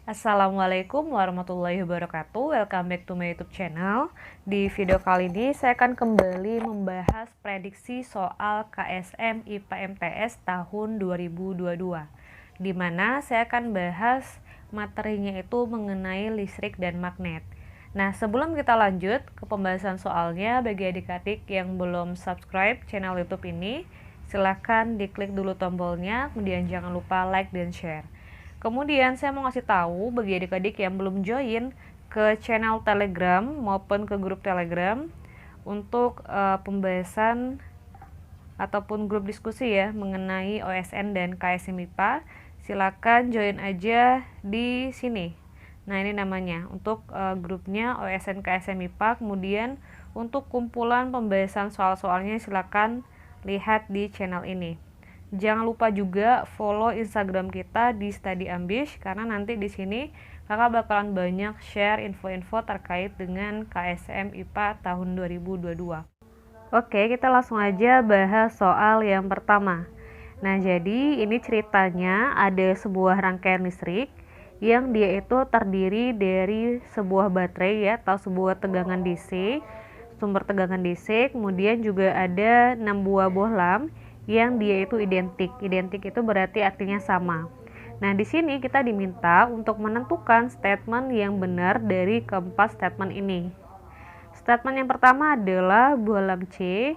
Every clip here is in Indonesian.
Assalamualaikum warahmatullahi wabarakatuh. Welcome back to my YouTube channel. Di video kali ini saya akan kembali membahas prediksi soal KSM IPA MTS tahun 2022. Di mana saya akan bahas materinya itu mengenai listrik dan magnet. Nah, sebelum kita lanjut ke pembahasan soalnya, bagi adik-adik yang belum subscribe channel YouTube ini, silahkan diklik dulu tombolnya, kemudian jangan lupa like dan share. Kemudian saya mau ngasih tahu bagi adik-adik yang belum join ke channel Telegram maupun ke grup Telegram untuk pembahasan ataupun grup diskusi ya mengenai OSN dan KSM IPA, silakan join aja di sini. Nah, ini namanya untuk grupnya OSN KSM IPA. Kemudian untuk kumpulan pembahasan soal-soalnya silakan lihat di channel ini. Jangan lupa juga follow Instagram kita di Study Ambish, karena nanti di sini kakak bakalan banyak share info-info terkait dengan KSM IPA tahun 2022. Oke, kita langsung aja bahas soal yang pertama. Nah, jadi ini ceritanya ada sebuah rangkaian listrik yang dia itu terdiri dari sebuah baterai ya, atau sebuah tegangan DC, sumber tegangan DC, kemudian juga ada 6 buah bohlam yang dia itu identik. Identik itu berarti artinya sama. Nah, di sini kita diminta untuk menentukan statement yang benar dari keempat statement ini. Statement yang pertama adalah bohlam C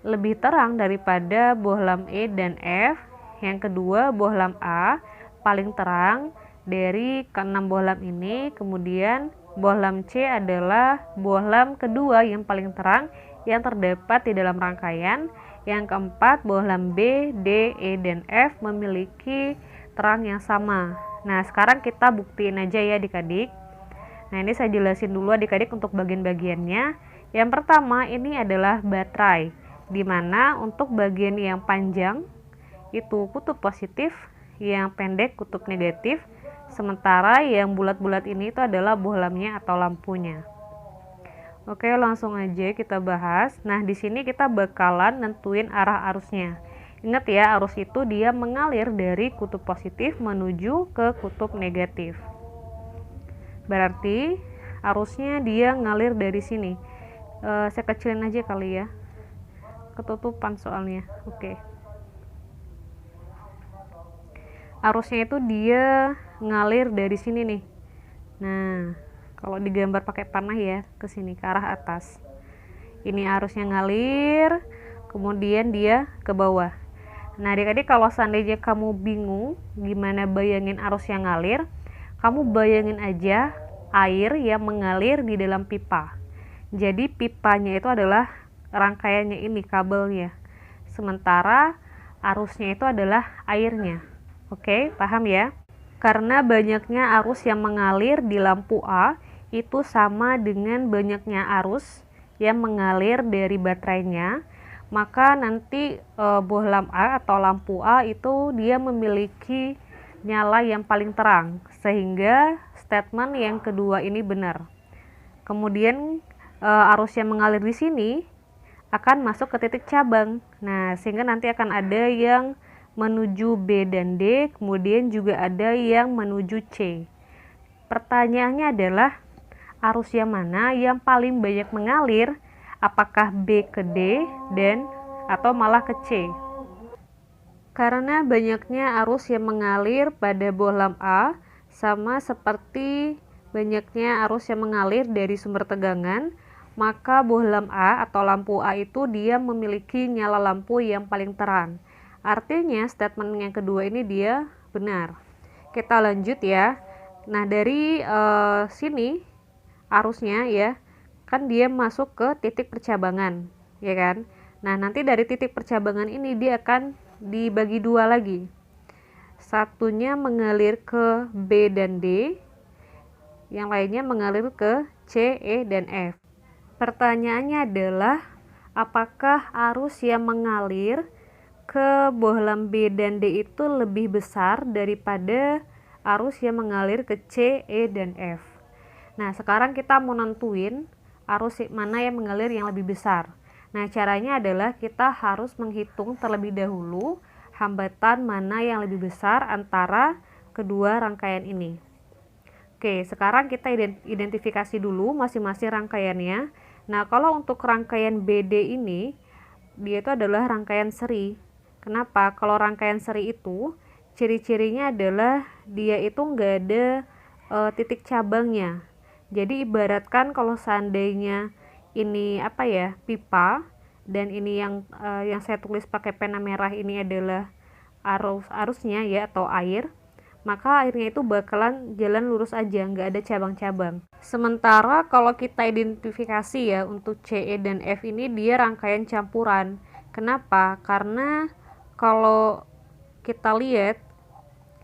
lebih terang daripada bohlam E dan F. Yang kedua, bohlam A paling terang dari keenam bohlam ini. Kemudian bohlam C adalah bohlam kedua yang paling terang yang terdapat di dalam rangkaian. Yang keempat, bohlam B, D, E, dan F memiliki terang yang sama. Nah, sekarang kita buktiin aja ya adik-adik. Nah, ini saya jelasin dulu adik-adik untuk bagian-bagiannya. Yang pertama, ini adalah baterai, dimana untuk bagian yang panjang itu kutub positif, yang pendek kutub negatif, sementara yang bulat-bulat ini itu adalah bohlamnya atau lampunya. Oke, langsung aja kita bahas. Nah, di sini kita bakalan nentuin arah arusnya. Ingat ya, arus itu dia mengalir dari kutub positif menuju ke kutub negatif. Berarti arusnya dia ngalir dari sini. Saya kecilin aja kali ya. Ketutupan soalnya. Oke. Arusnya itu dia ngalir dari sini nih. Nah, kalau digambar pakai panah ya, ke sini ke arah atas. Ini arusnya ngalir, kemudian dia ke bawah. Nah, adik-adik kalau seandainya kamu bingung gimana bayangin arus yang ngalir, kamu bayangin aja air yang mengalir di dalam pipa. Jadi pipanya itu adalah rangkaiannya ini, kabelnya. Sementara arusnya itu adalah airnya. Oke, paham ya? Karena banyaknya arus yang mengalir di lampu A itu sama dengan banyaknya arus yang mengalir dari baterainya, maka nanti bohlam A atau lampu A itu dia memiliki nyala yang paling terang, sehingga statement yang kedua ini benar. Kemudian arus yang mengalir di sini akan masuk ke titik cabang. Nah, sehingga nanti akan ada yang menuju B dan D, kemudian juga ada yang menuju C. Pertanyaannya adalah arus yang mana yang paling banyak mengalir, apakah B ke D dan atau malah ke C? Karena banyaknya arus yang mengalir pada bohlam A sama seperti banyaknya arus yang mengalir dari sumber tegangan, maka bohlam A atau lampu A itu dia memiliki nyala lampu yang paling terang. Artinya statement yang kedua ini dia benar. Kita lanjut ya. Nah, dari sini arusnya ya, kan dia masuk ke titik percabangan, ya kan? Nah, nanti dari titik percabangan ini dia akan dibagi dua lagi. Satunya mengalir ke B dan D, yang lainnya mengalir ke C, E, dan F. Pertanyaannya adalah, apakah arus yang mengalir ke bohlam B dan D itu lebih besar daripada arus yang mengalir ke C, E, dan F? Nah, sekarang kita mau nentuin arus mana yang mengalir yang lebih besar. Nah, caranya adalah kita harus menghitung terlebih dahulu hambatan mana yang lebih besar antara kedua rangkaian ini. Oke, sekarang kita identifikasi dulu masing-masing rangkaiannya. Nah, kalau untuk rangkaian BD ini, dia itu adalah rangkaian seri. Kenapa? Kalau rangkaian seri itu, ciri-cirinya adalah dia itu nggak ada titik cabangnya. Jadi ibaratkan kalau seandainya ini apa ya, pipa, dan ini yang saya tulis pakai pena merah ini adalah arusnya ya, atau air, maka airnya itu bakalan jalan lurus aja, nggak ada cabang-cabang. Sementara kalau kita identifikasi ya, untuk C, E, dan F ini dia rangkaian campuran. Kenapa? Karena kalau kita lihat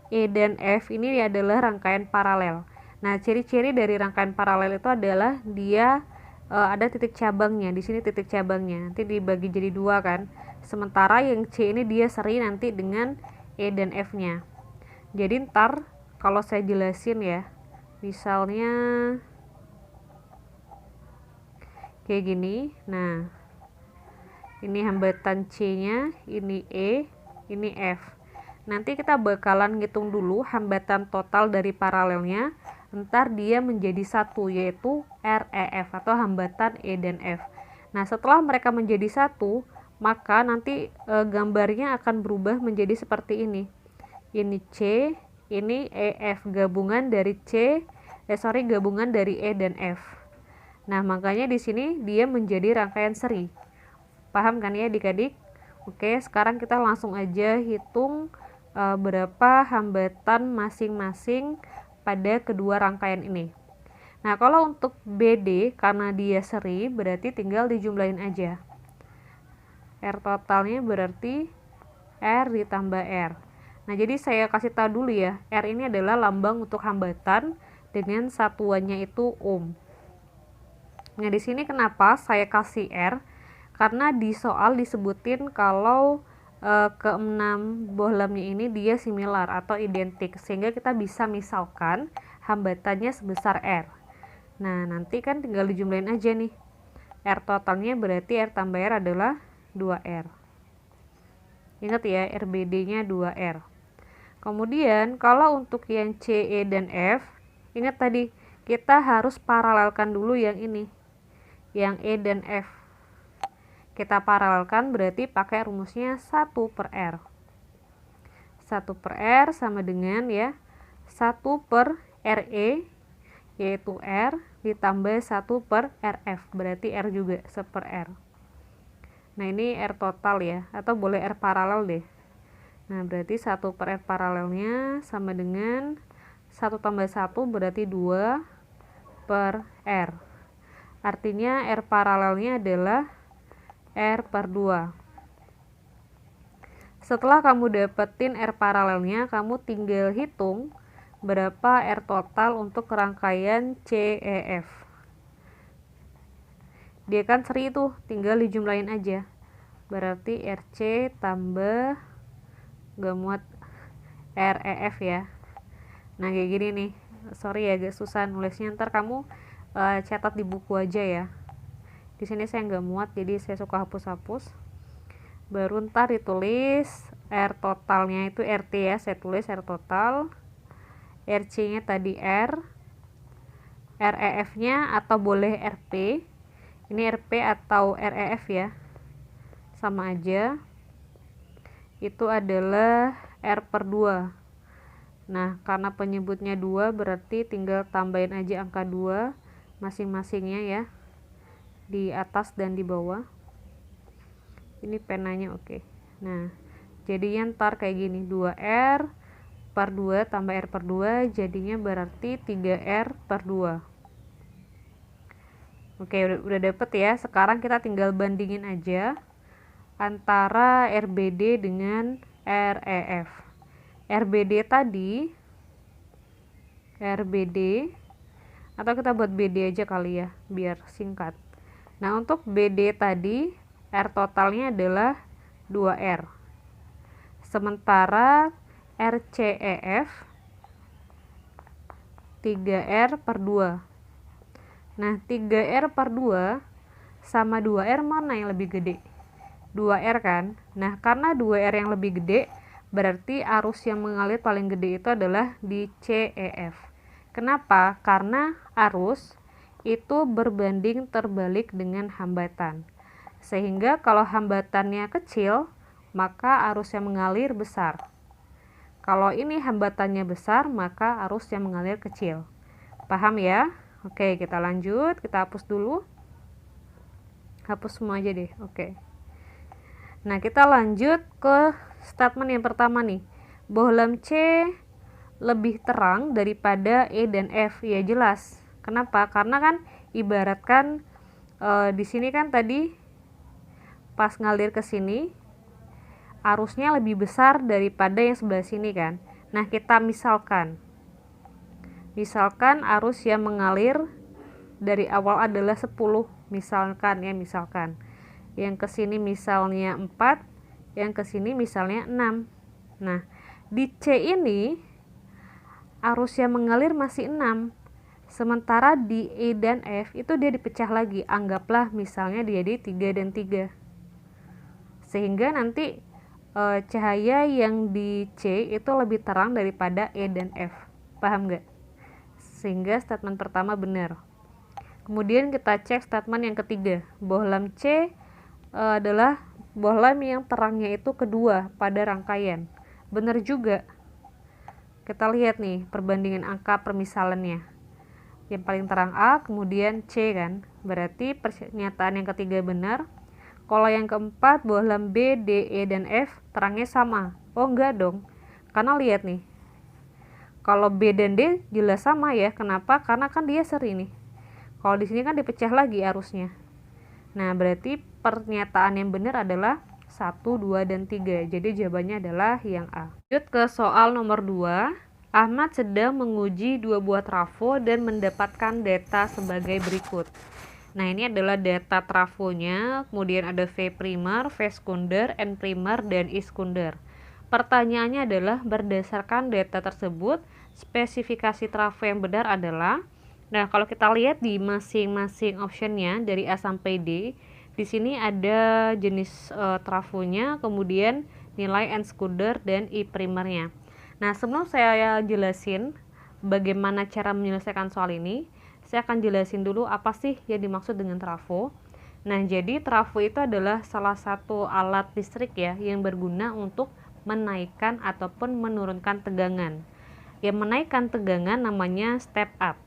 E dan F ini adalah rangkaian paralel. Nah, ciri-ciri dari rangkaian paralel itu adalah dia ada titik cabangnya. Di sini titik cabangnya. Nanti dibagi jadi dua kan. Sementara yang C ini dia seri nanti dengan E dan F-nya. Jadi ntar kalau saya jelasin ya, misalnya kayak gini. Nah, ini hambatan C-nya, ini E, ini F. Nanti kita bakalan ngitung dulu hambatan total dari paralelnya. Ntar dia menjadi satu, yaitu REF atau hambatan E dan F. Nah, setelah mereka menjadi satu, maka nanti gambarnya akan berubah menjadi seperti ini. Ini C, ini EF, gabungan dari gabungan dari E dan F. Nah, makanya di sini dia menjadi rangkaian seri. Paham kan ya adik-adik? Oke, sekarang kita langsung aja hitung berapa hambatan masing-masing pada kedua rangkaian ini. Nah, kalau untuk BD karena dia seri berarti tinggal dijumlahin aja. R totalnya berarti R ditambah R. Nah, jadi saya kasih tahu dulu ya, R ini adalah lambang untuk hambatan dengan satuannya itu ohm. Nah, di sini kenapa saya kasih R? Karena di soal disebutin kalau keenam bohlamnya ini dia similar atau identik, sehingga kita bisa misalkan hambatannya sebesar R. Nah, nanti kan tinggal dijumlahin aja nih. R totalnya berarti R tambah R adalah 2R. Ingat ya, RBD-nya 2R. Kemudian kalau untuk yang C, E, dan F, ingat tadi kita harus paralelkan dulu yang ini, yang E dan F. Kita paralelkan berarti pakai rumusnya 1 per R. 1 per R sama dengan ya 1 per RE, yaitu R, ditambah 1 per RF, berarti R juga 1 per R. Nah, ini R total ya, atau boleh R paralel deh. Nah, berarti 1 per R paralelnya sama dengan 1 tambah 1 berarti 2 per R. Artinya R paralelnya adalah R per 2. Setelah kamu dapetin R paralelnya, kamu tinggal hitung berapa R total untuk rangkaian CEF. Dia kan seri tuh, tinggal dijumlahin aja. Berarti RC tambah gak muat REF ya. Nah, kayak gini nih. Sorry ya, agak susah nulisnya. Ntar kamu catat di buku aja ya. Di sini saya nggak muat, jadi saya suka hapus-hapus. Baru ntar ditulis R totalnya itu RT ya. Saya tulis R total. RC-nya tadi R. REF-nya atau boleh RP. Ini RP atau REF ya. Sama aja. Itu adalah R per 2. Nah, karena penyebutnya 2 berarti tinggal tambahin aja angka 2 masing-masingnya ya, di atas dan di bawah. Ini penanya oke. Nah, jadinya ntar kayak gini, 2R per 2 tambah R per 2 jadinya berarti 3R per 2. Oke, udah dapet ya. Sekarang kita tinggal bandingin aja antara RBD dengan REF. RBD tadi, RBD, atau kita buat BD aja kali ya, biar singkat. Nah, untuk BD tadi, R totalnya adalah 2R. Sementara RCEF 3R per 2. Nah, 3R per 2 sama 2R mana yang lebih gede? 2R kan? Nah, karena 2R yang lebih gede, berarti arus yang mengalir paling gede itu adalah di CEF. Kenapa? Karena arus itu berbanding terbalik dengan hambatan. Sehingga kalau hambatannya kecil, maka arus yang mengalir besar. Kalau ini hambatannya besar, maka arus yang mengalir kecil. Paham ya? Oke, kita lanjut. Kita hapus dulu. Hapus semua aja deh. Oke. Nah, kita lanjut ke statement yang pertama nih. Bohlam C lebih terang daripada E dan F. Ya jelas. Kenapa? Karena kan ibaratkan di sini kan tadi pas ngalir ke sini arusnya lebih besar daripada yang sebelah sini kan. Nah, kita misalkan arus yang mengalir dari awal adalah 10, misalkan ya, misalkan. Yang ke sini misalnya 4, yang ke sini misalnya 6. Nah, di C ini arus yang mengalir masih 6. Sementara di E dan F itu dia dipecah lagi. Anggaplah misalnya dia di 3 dan 3. Sehingga nanti cahaya yang di C itu lebih terang daripada E dan F. Paham nggak? Sehingga statement pertama benar. Kemudian kita cek statement yang ketiga. Bohlam C adalah bohlam yang terangnya itu kedua pada rangkaian. Benar juga. Kita lihat nih perbandingan angka permisalannya. Yang paling terang A, kemudian C kan. Berarti pernyataan yang ketiga benar. Kalau yang keempat, bohlam B, D, E, dan F terangnya sama. Oh enggak dong. Karena lihat nih. Kalau B dan D jelas sama ya. Kenapa? Karena kan dia seri nih. Kalau di sini kan dipecah lagi arusnya. Nah, berarti pernyataan yang benar adalah 1, 2, dan 3. Jadi jawabannya adalah yang A. Lanjut ke soal nomor 2. Ahmad sedang menguji 2 buah trafo dan mendapatkan data sebagai berikut. Nah, ini adalah data trafonya, kemudian ada V primer, V sekunder, N primer, dan I sekunder. Pertanyaannya adalah berdasarkan data tersebut, spesifikasi trafo yang benar adalah, nah kalau kita lihat di masing-masing optionnya dari A sampai D, di sini ada jenis trafonya, kemudian nilai N sekunder dan I primernya. Nah, sebelum saya jelasin bagaimana cara menyelesaikan soal ini, saya akan jelasin dulu apa sih yang dimaksud dengan trafo. Nah, jadi trafo itu adalah salah satu alat listrik ya yang berguna untuk menaikkan ataupun menurunkan tegangan. Yang menaikkan tegangan namanya step up.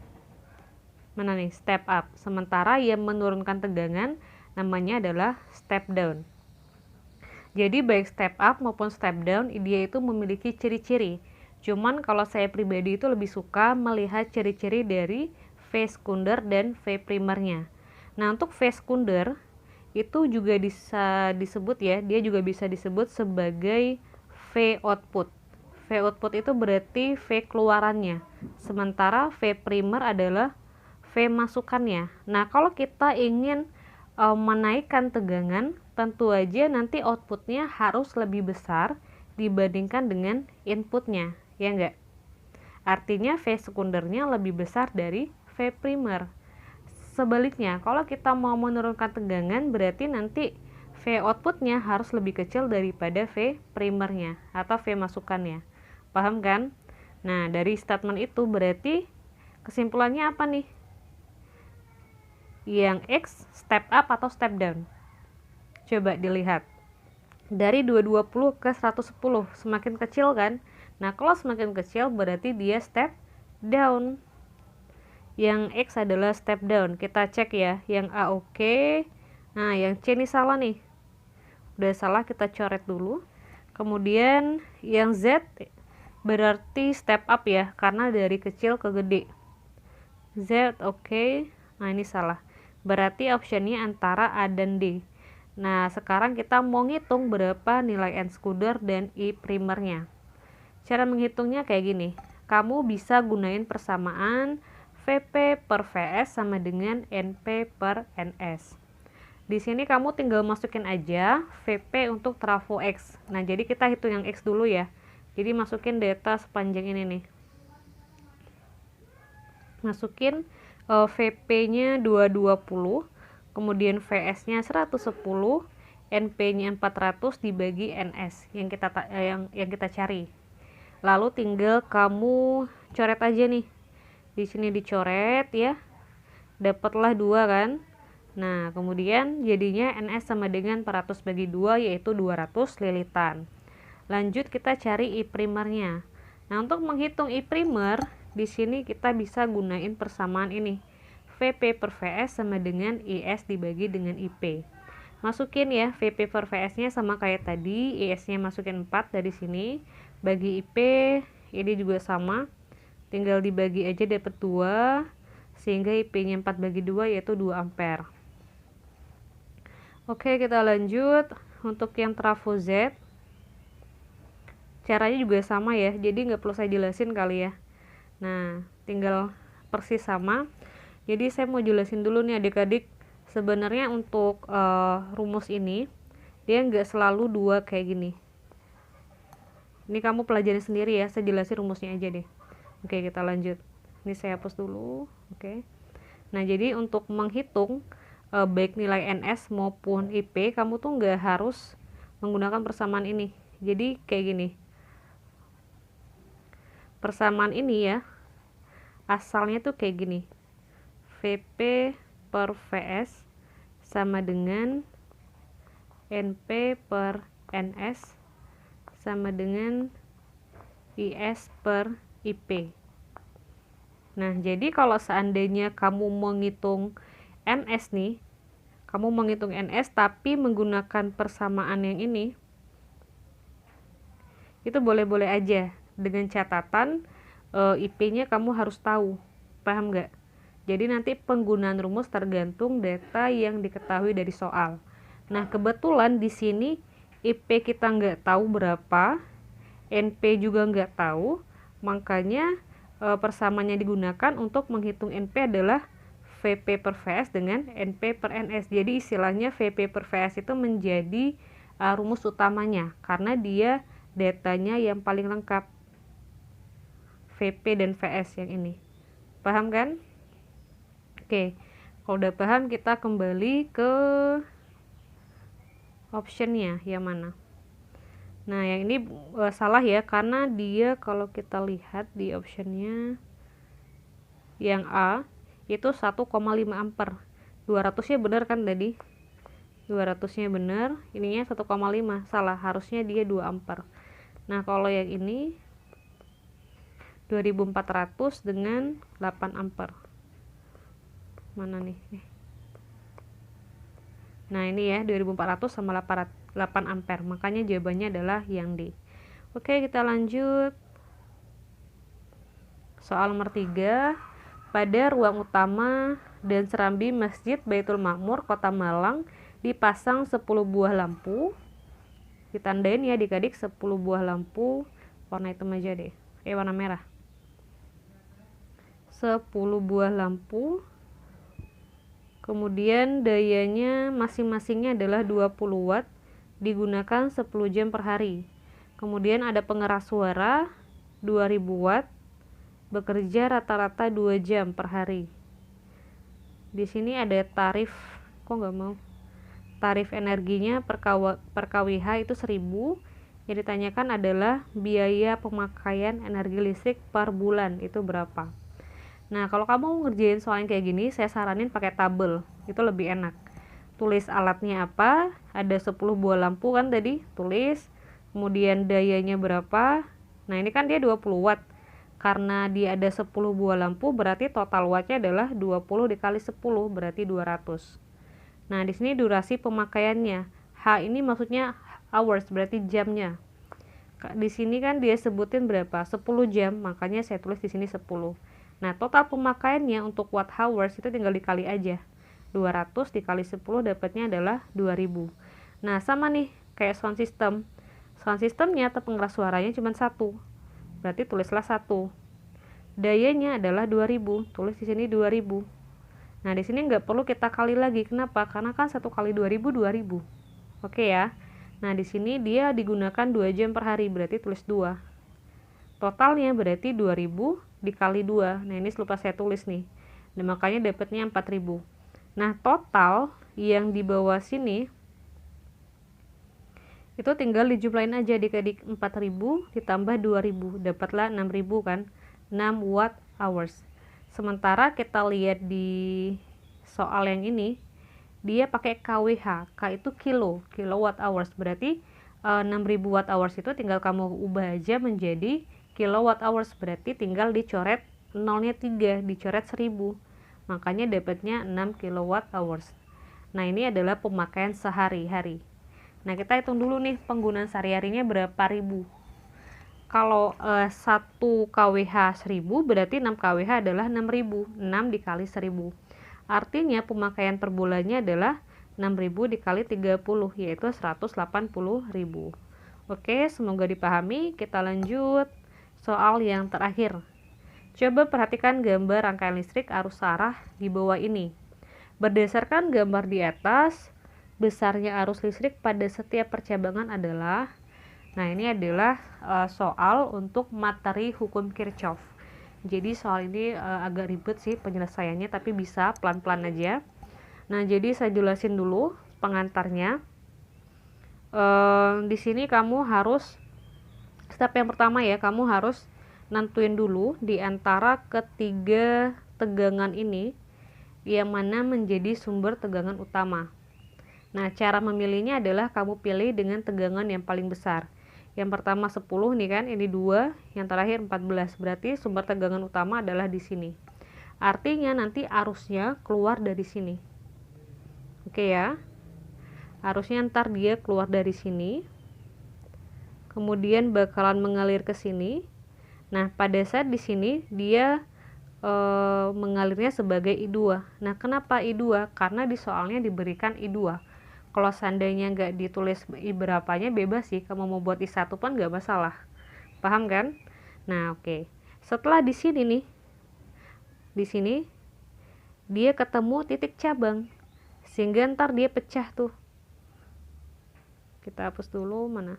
Mana nih? Step up. Sementara yang menurunkan tegangan namanya adalah step down. Jadi baik step up maupun step down dia itu memiliki ciri-ciri. Cuman kalau saya pribadi itu lebih suka melihat ciri-ciri dari V sekunder dan V primernya. Nah, untuk V sekunder itu juga bisa disebut ya, dia juga bisa disebut sebagai V output. V output itu berarti V keluarannya. Sementara V primer adalah V masukannya. Nah, kalau kita ingin menaikkan tegangan, tentu aja nanti outputnya harus lebih besar dibandingkan dengan inputnya, ya enggak? Artinya V sekundernya lebih besar dari V primer. Sebaliknya, kalau kita mau menurunkan tegangan, berarti nanti V outputnya harus lebih kecil daripada V primernya atau V masukannya. Paham kan? Nah, dari statement itu berarti kesimpulannya apa nih? Yang X step up atau step down? Coba dilihat. Dari 220 ke 110, semakin kecil kan? Nah, kalau semakin kecil berarti dia step down. Yang X adalah step down. Kita cek ya. Yang A oke. Nah, yang C ini salah nih. Udah salah, kita coret dulu. Kemudian yang Z berarti step up ya, karena dari kecil ke gede. Z oke. Nah, ini salah. Berarti optionnya antara A dan D. Nah, sekarang kita mau ngitung berapa nilai N sekunder dan I primernya. Cara menghitungnya kayak gini. Kamu bisa gunain persamaan Vp per Vs sama dengan Np per Ns. Di sini kamu tinggal masukin aja Vp untuk trafo X. Nah, jadi kita hitung yang X dulu ya. Jadi masukin data sepanjang ini nih. Masukin Vp-nya 220, kemudian Vs-nya 110, Np-nya 400 dibagi Ns yang kita cari. Lalu tinggal kamu coret aja nih Di sini dicoret ya, dapatlah 2 kan. Nah, kemudian jadinya NS sama dengan 400 bagi 2 yaitu 200 lilitan. Lanjut kita cari I primernya. Nah, untuk menghitung I primer, di sini kita bisa gunain persamaan ini. VP per VS sama dengan IS dibagi dengan IP. Masukin ya, VP per VS-nya sama kayak tadi, IS-nya masukin 4 dari sini. Bagi IP, ini juga sama. Tinggal dibagi aja dapat 2, sehingga IP-nya 4 bagi 2 yaitu 2 ampere. Oke, kita lanjut. Untuk yang trafo Z, caranya juga sama ya, jadi nggak perlu saya jelasin kali ya. Nah, tinggal persis sama. Jadi saya mau jelasin dulu nih adik-adik, sebenarnya untuk rumus ini dia nggak selalu 2 kayak gini. Ini kamu pelajari sendiri ya, saya jelasin rumusnya aja deh. Oke, kita lanjut. Ini saya hapus dulu. Oke. Nah, jadi untuk menghitung baik nilai NS maupun IP, kamu tuh nggak harus menggunakan persamaan ini. Jadi kayak gini. Persamaan ini ya, asalnya tuh kayak gini. VP per VS sama dengan NP per NS sama dengan IS per IP. Nah, jadi kalau seandainya kamu menghitung NS nih, kamu menghitung NS tapi menggunakan persamaan yang ini, itu boleh-boleh aja, dengan catatan IP-nya kamu harus tahu. Paham nggak? Jadi nanti penggunaan rumus tergantung data yang diketahui dari soal. Nah, kebetulan di sini IP kita nggak tahu berapa, NP juga nggak tahu, makanya persamaannya digunakan untuk menghitung NP adalah VP per VS dengan NP per NS. Jadi istilahnya VP per VS itu menjadi rumus utamanya, karena dia datanya yang paling lengkap. VP dan VS yang ini. Paham kan? Oke, kalau udah paham kita kembali ke optionnya yang mana. Nah, yang ini salah ya, karena dia kalau kita lihat di optionnya yang A itu 1,5 ampere. 200-nya benar kan tadi? 200-nya benar, ininya 1,5, salah, harusnya dia 2 ampere. Nah, kalau yang ini 2400 dengan 8 ampere. Mana nih? Nah, ini ya 2400 sama 8 ampere. Makanya jawabannya adalah yang D. Oke, kita lanjut. Soal nomor 3. Pada ruang utama dan serambi Masjid Baitul Makmur Kota Malang dipasang 10 buah lampu. Ditandain ya adik-adik, 10 buah lampu warna hitam aja deh. Warna merah. 10 buah lampu. Kemudian dayanya masing-masingnya adalah 20 watt, digunakan 10 jam per hari. Kemudian ada pengeras suara 2000 watt, bekerja rata-rata 2 jam per hari. Di sini ada tarif, tarif energinya per kWh itu 1000. Yang ditanyakan adalah biaya pemakaian energi listrik per bulan itu berapa. Nah, kalau kamu ngerjain soal yang kayak gini, saya saranin pakai tabel, itu lebih enak. Tulis alatnya apa, ada 10 buah lampu kan tadi, tulis, kemudian dayanya berapa. Nah, ini kan dia 20 watt. Karena dia ada 10 buah lampu, berarti total wattnya adalah 20 dikali 10, berarti 200. Nah, di sini durasi pemakaiannya. H ini maksudnya hours, berarti jamnya. Di sini kan dia sebutin berapa? 10 jam, makanya saya tulis di sini 10. Nah, total pemakaiannya untuk watt hours itu tinggal dikali aja. 200 dikali 10 dapatnya adalah 2000. Nah, sama nih kayak sound system. Sound systemnya atau pengeras suaranya cuma 1. Berarti tulislah 1. Dayanya adalah 2000. Tulis di sini 2000. Nah, di sini nggak perlu kita kali lagi. Kenapa? Karena kan 1 kali 2000 2000. Oke ya. Nah, di sini dia digunakan 2 jam per hari, berarti tulis 2. Totalnya berarti 2000 dikali 2. Nah, ini lupa saya tulis nih. Nah, makanya dapatnya 4000. Nah, total yang di bawah sini itu tinggal dijumlahin aja adik-adik. 4000 ditambah 2000, dapatlah 6000 kan. 6 watt hours. Sementara kita lihat di soal yang ini, dia pakai kWh. K itu kilowatt hours. Berarti 6.000 watt hours itu tinggal kamu ubah aja menjadi kilowatt hours. Berarti tinggal dicoret nolnya 3, dicoret 1000. Makanya dapatnya 6 kilowatt hours. Nah, ini adalah pemakaian sehari-hari. Nah, kita hitung dulu nih penggunaan sehari-harinya berapa ribu. Kalau 1 kWh 1000, berarti 6 kWh adalah 6000. 6 dikali 1000. Artinya pemakaian per bulannya adalah 6000 dikali 30, yaitu 180.000. Oke, semoga dipahami. Kita lanjut soal yang terakhir. Coba perhatikan gambar rangkaian listrik arus arah di bawah ini. Berdasarkan gambar di atas, besarnya arus listrik pada setiap percabangan adalah, nah ini adalah soal untuk materi hukum Kirchhoff. Jadi soal ini agak ribet sih penyelesaiannya, tapi bisa pelan-pelan aja. Nah, jadi saya jelasin dulu pengantarnya. Di sini kamu harus, step yang pertama ya, kamu harus nentuin dulu di antara ketiga tegangan ini yang mana menjadi sumber tegangan utama. Nah, cara memilihnya adalah kamu pilih dengan tegangan yang paling besar. Yang pertama 10 nih kan, ini 2, yang terakhir 14. Berarti sumber tegangan utama adalah di sini. Artinya nanti arusnya keluar dari sini. Oke ya. Arusnya ntar dia keluar dari sini. Kemudian bakalan mengalir ke sini. Nah, pada saat di sini dia mengalirnya sebagai I2. Nah, kenapa I2? Karena di soalnya diberikan I2. Kalau seandainya nggak ditulis I berapanya, bebas sih, kamu mau buat I1 pun nggak masalah. Paham kan? Nah, oke. Setelah di sini nih, di sini dia ketemu titik cabang, sehingga ntar dia pecah tuh. Kita hapus dulu, mana?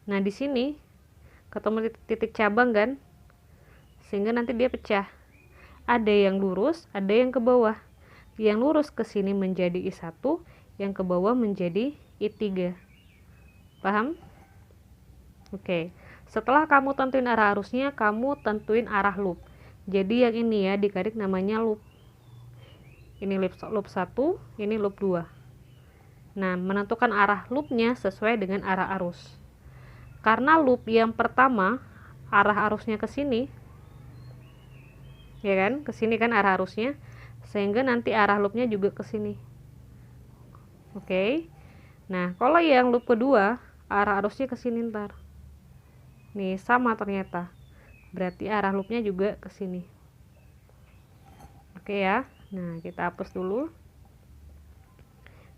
Nah, di sini ketemu titik cabang kan, sehingga nanti dia pecah. Ada yang lurus, ada yang ke bawah. Yang lurus ke sini menjadi I1, yang ke bawah menjadi I3. Paham? Oke. Setelah kamu tentuin arah arusnya, kamu tentuin arah loop. Jadi yang ini ya dikarik namanya loop. Ini loop 1, ini loop 2. Nah, menentukan arah loopnya sesuai dengan arah arus. Karena loop yang pertama arah arusnya ke sini, ya kan? Ke sini kan arah arusnya, sehingga nanti arah loopnya juga ke sini. Oke. Nah, kalau yang loop kedua arah arusnya ke sini ntar. Nih sama ternyata. Berarti arah loopnya juga ke sini. Oke ya. Nah, kita hapus dulu.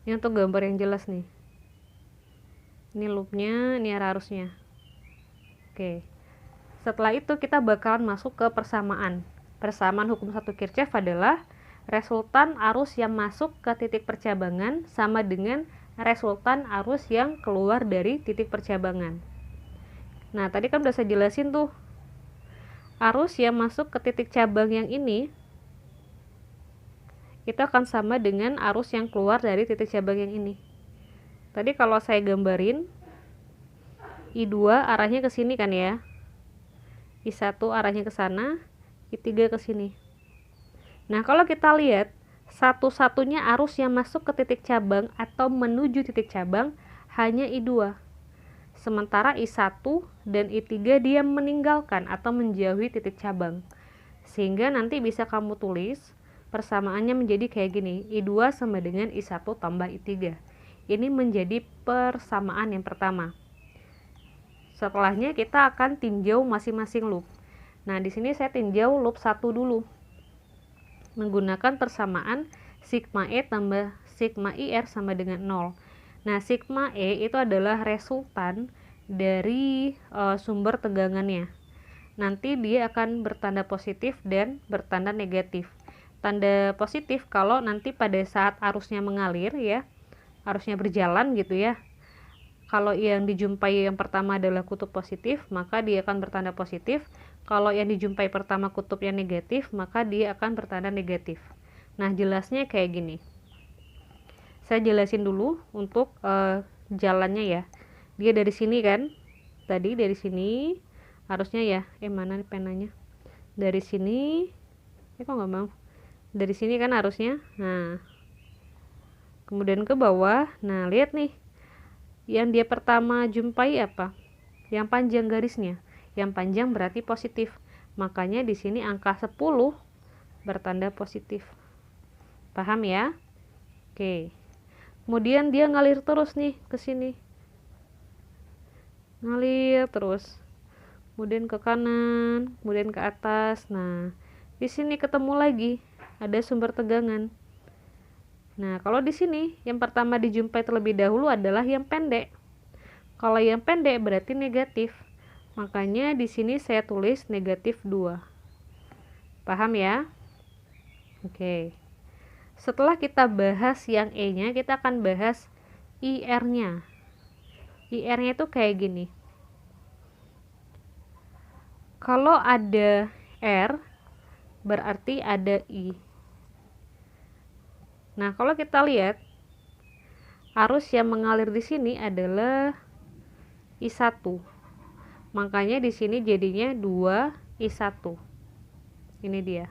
Ini untuk gambar yang jelas nih. Ini loopnya, ini arah arusnya. Oke. Setelah itu kita bakalan masuk ke persamaan. Persamaan hukum 1 Kirchhoff adalah resultan arus yang masuk ke titik percabangan sama dengan resultan arus yang keluar dari titik percabangan. Nah, tadi kan udah saya jelasin tuh. Arus yang masuk ke titik cabang yang ini itu akan sama dengan arus yang keluar dari titik cabang yang ini. Tadi kalau saya gambarin, I2 arahnya ke sini kan ya. I1 arahnya ke sana, I3 ke sini. Nah, kalau kita lihat, satu-satunya arus yang masuk ke titik cabang atau menuju titik cabang hanya I2. Sementara I1 dan I3 dia meninggalkan atau menjauhi titik cabang. Sehingga nanti bisa kamu tulis persamaannya menjadi kayak gini. I2 sama dengan I1 tambah I3. Ini menjadi persamaan yang pertama. Setelahnya kita akan tinjau masing-masing loop. Nah, di sini saya tinjau loop 1 dulu. Menggunakan persamaan sigma E tambah sigma IR sama dengan 0. Nah, sigma E itu adalah resultan dari sumber tegangannya. Nanti dia akan bertanda positif dan bertanda negatif. Tanda positif kalau nanti pada saat arusnya mengalir ya, arusnya berjalan gitu ya. Kalau yang dijumpai yang pertama adalah kutub positif, maka dia akan bertanda positif. Kalau yang dijumpai pertama kutubnya negatif, maka dia akan bertanda negatif. Nah, jelasnya kayak gini. Saya jelasin dulu untuk jalannya ya. Dia dari sini kan, tadi dari sini harusnya ya, mana nih penanya, dari sini kok nggak mau, dari sini kan harusnya. Nah, kemudian ke bawah. Nah, lihat nih, yang dia pertama jumpai apa? Yang panjang garisnya. Yang panjang berarti positif. Makanya di sini angka 10 bertanda positif. Paham ya? Oke. Kemudian dia ngalir terus nih ke sini. Ngalir terus. Kemudian ke kanan, kemudian ke atas. Nah, di sini ketemu lagi ada sumber tegangan. Nah, kalau di sini yang pertama dijumpai terlebih dahulu adalah yang pendek. Kalau yang pendek berarti negatif. Makanya di sini saya tulis negatif 2. Paham ya? Oke. Setelah kita bahas yang E-nya, kita akan bahas IR-nya. IR-nya itu kayak gini. Kalau ada R, berarti ada I. Nah, kalau kita lihat, arus yang mengalir di sini adalah I1. Makanya di sini jadinya 2I1. Ini dia.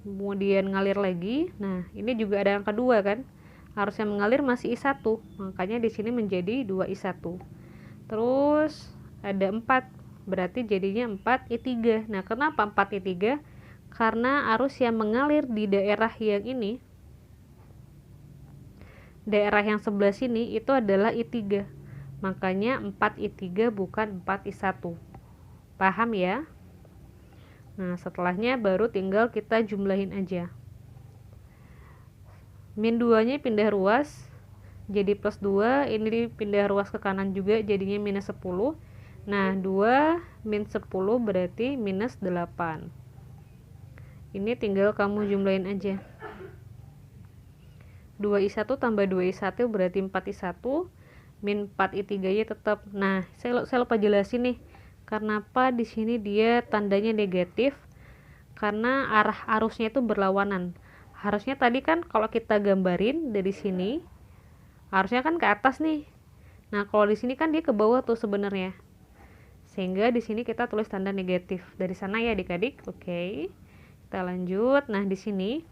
Kemudian ngalir lagi. Nah, ini juga ada angka 2 kan? Arus yang mengalir masih I1. Makanya di sini menjadi 2I1. Terus ada 4. Berarti jadinya 4I3. Nah, kenapa 4I3? Karena arus yang mengalir di daerah yang ini, daerah yang sebelah sini itu adalah I3. Makanya 4I3 bukan 4I1. Paham ya? Nah, setelahnya baru tinggal kita jumlahin aja. Min 2 nya pindah ruas jadi plus 2, ini pindah ruas ke kanan juga jadinya minus 10. Nah, 2 min 10 berarti minus 8. Ini tinggal kamu jumlahin aja. 2I1 tambah 2I1 berarti 4I1, min 4I3 nya tetap. Nah, saya lupa jelasin nih, kenapa di sini dia tandanya negatif, karena arah arusnya itu berlawanan. Harusnya tadi kan kalau kita gambarin dari sini, harusnya kan ke atas nih. Nah, kalau di sini kan dia ke bawah tuh sebenarnya. Sehingga di sini kita tulis tanda negatif. Dari sana ya adik-adik. Oke. Kita lanjut. Nah, di sini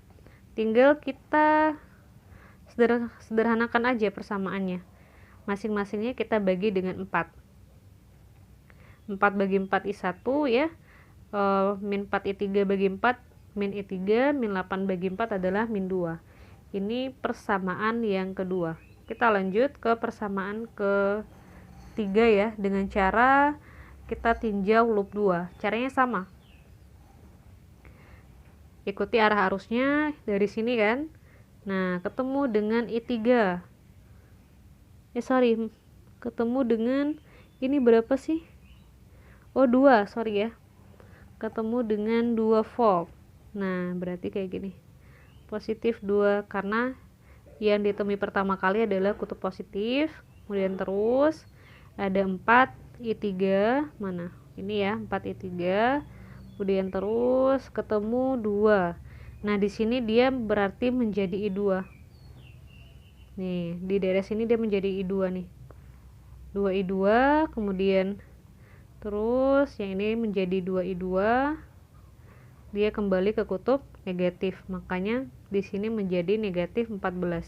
tinggal kita sederhanakan aja persamaannya. Masing-masingnya kita bagi dengan 4. 4 bagi 4 I1 ya. Min 4I3 bagi 4, min I3, min 8 bagi 4 adalah min 2. Ini persamaan yang kedua. Kita lanjut ke persamaan ketiga ya, dengan cara kita tinjau loop 2. Caranya sama. Ikuti arah arusnya dari sini kan. Nah, ketemu dengan I3. Ketemu dengan ini berapa sih? Oh, 2, sorry ya. Ketemu dengan 2 volt. Nah, berarti kayak gini. Positif 2 karena yang ditemui pertama kali adalah kutub positif. Kemudian terus ada 4I3, mana? Ini ya, 4I3. Kemudian terus ketemu 2. Nah, di sini dia berarti menjadi I2. Nih, di daerah sini dia menjadi I2 nih. 2I2, kemudian terus yang ini menjadi 2I2. Dia kembali ke kutub negatif. Makanya di sini menjadi negatif 14.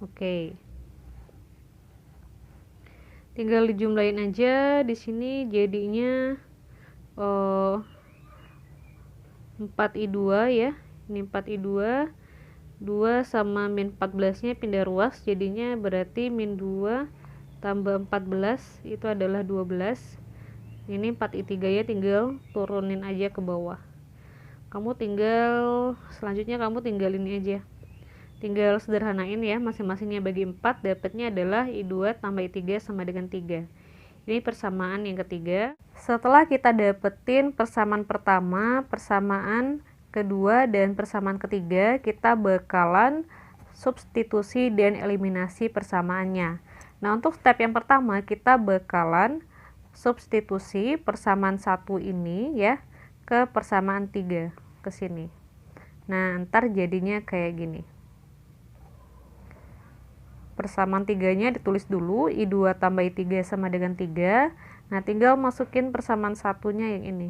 Oke. Tinggal dijumlahin aja. Di sini jadinya 4I2 ya. Ini 4I2. 2 sama min 14 nya pindah ruas, jadinya berarti min 2 tambah 14 itu adalah 12. Ini 4I3 ya, tinggal turunin aja ke bawah. Selanjutnya kamu tinggal ini aja, tinggal sederhanain ya, masing-masingnya bagi 4, dapatnya adalah I2 tambah I3 sama dengan 3. Ini persamaan yang ketiga. Setelah kita dapetin persamaan pertama, persamaan kedua, dan persamaan ketiga, kita bakalan substitusi dan eliminasi persamaannya. Nah, untuk step yang pertama, kita bakalan substitusi persamaan 1 ini ya ke persamaan 3 ke sini. Nah, ntar jadinya kayak gini. Persamaan 3-nya ditulis dulu, I2 tambah I3 sama dengan 3. Nah, tinggal masukin persamaan satunya yang ini.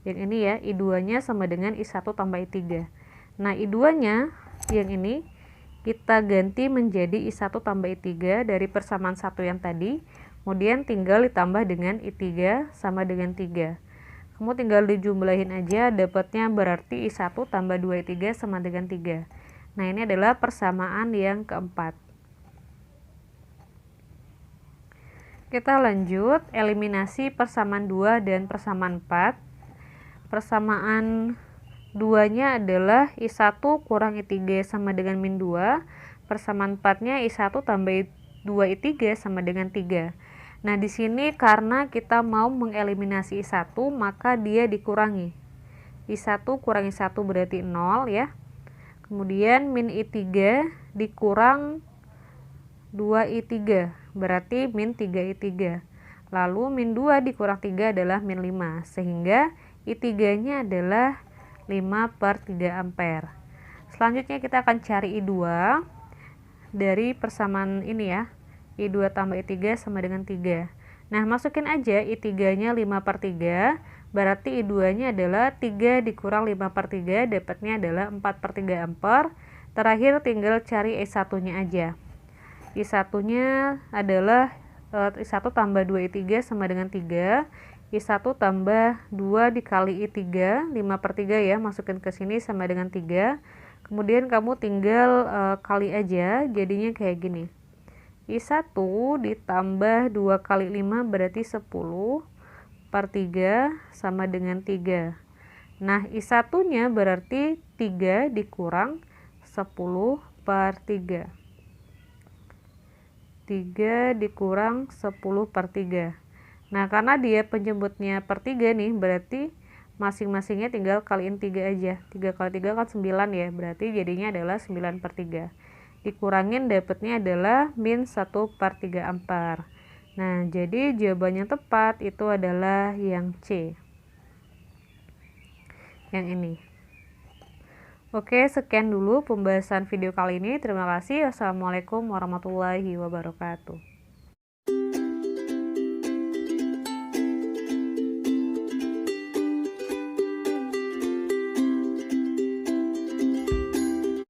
Yang ini ya, I2-nya sama dengan I1 tambah I3. Nah, I2-nya yang ini kita ganti menjadi I1 tambah I3 dari persamaan satu yang tadi. Kemudian tinggal ditambah dengan I3 sama dengan 3. Kamu tinggal dijumlahin aja, dapatnya berarti I1 tambah 2I3 sama dengan 3. Nah, ini adalah persamaan yang keempat. Kita lanjut, eliminasi persamaan 2 dan persamaan 4. Persamaan 2-nya adalah I1 kurang I3 sama dengan min 2. Persamaan 4-nya I1 tambah 2I3 sama dengan 3. Nah, di sini karena kita mau mengeliminasi I1, maka dia dikurangi. I1 kurang I1 berarti 0 ya. Kemudian min I3 dikurang 2I3 berarti min 3I3. Lalu min 2 dikurang 3 adalah min 5, sehingga I3 nya adalah 5/3 ampere. Selanjutnya kita akan cari I2 dari persamaan ini ya, I2 tambah I3 sama dengan 3. Nah, masukin aja I3 nya 5/3, berarti I2 nya adalah 3 dikurang 5/3, dapatnya adalah 4/3 ampere. Terakhir tinggal cari I1 nya aja. I1 nya adalah I1 tambah 2I3 sama dengan 3. I1 tambah 2 dikali I3, 5/3 ya, masukin ke sini sama dengan 3. Kemudian kamu tinggal kali aja, jadinya kayak gini. I1 ditambah 2 kali 5 berarti 10/3 sama dengan 3. Nah, I1 nya berarti 3 dikurang 10/3. 3 dikurang 10/3. Nah, karena dia penjemputnya per 3 nih, berarti masing-masingnya tinggal kaliin 3 aja. 3 kali 3 kan 9 ya, berarti jadinya adalah 9/3. Dikurangin dapatnya adalah min 1/3 ampere. Nah, jadi jawabannya tepat itu adalah yang C. Yang ini. Oke, sekian dulu pembahasan video kali ini. Terima kasih. Wassalamualaikum warahmatullahi wabarakatuh.